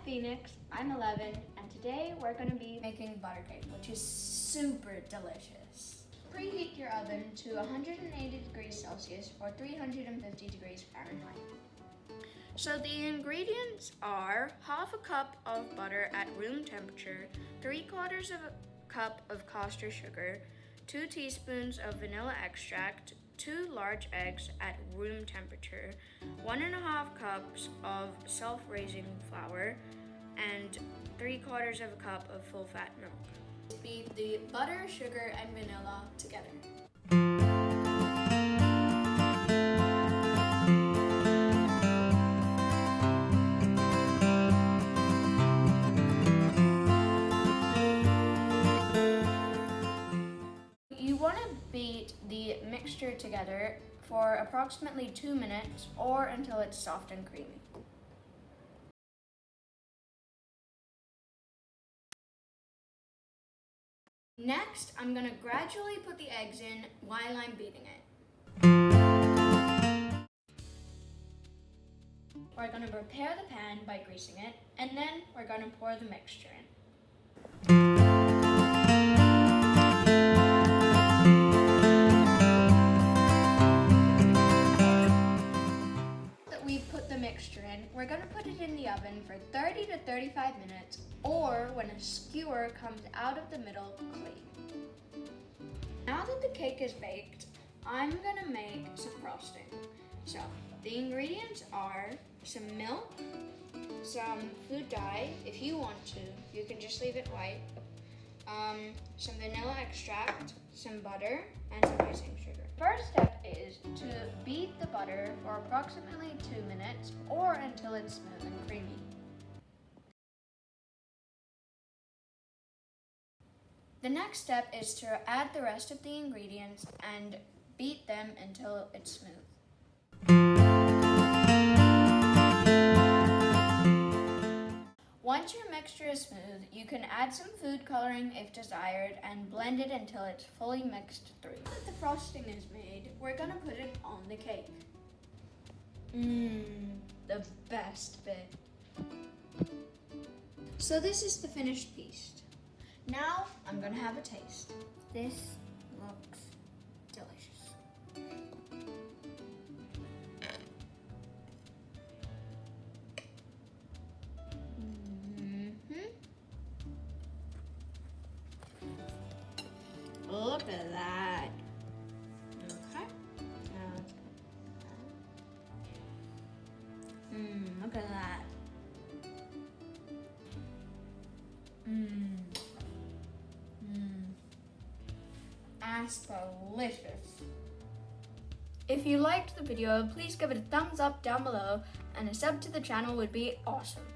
Phoenix, I'm 11, and today we're going to be making butter cake, which is super delicious. Preheat your oven to 180 degrees Celsius or 350 degrees Fahrenheit. So the ingredients are half a cup of butter at room temperature, 3/4 of a cup of caster sugar, 2 teaspoons of vanilla extract, 2 large eggs at room temperature, 1.5 cups of self-raising flour, and 3/4 of a cup of full-fat milk. Beat the butter, sugar, and vanilla together. You want to beat the mixture together for approximately 2 minutes or until it's soft and creamy. Next, I'm going to gradually put the eggs in while I'm beating it. We're going to prepare the pan by greasing it, and then we're going to pour the mixture in. We've put the mixture in, we're going to put it in the oven for 30 to 35 minutes or when a skewer comes out of the middle clean. Now that the cake is baked, I'm going to make some frosting. So the ingredients are some milk, some food dye, if you want to, you can just leave it white, some vanilla extract, some butter, and some icing sugar. First step is to beat the butter for approximately 2 minutes or until it's smooth and creamy. The next step is to add the rest of the ingredients and beat them until it's smooth. Once your mixture is smooth, you can add some food coloring if desired and blend it until it's fully mixed through. Now that the frosting is made, we're going to put it on the cake. The best bit. So this is the finished piece. Now I'm going to have a taste. This looks delicious. Look at that. Okay. Now let's put that. Look at that. That's delicious. If you liked the video, please give it a thumbs up down below, and a sub to the channel would be awesome.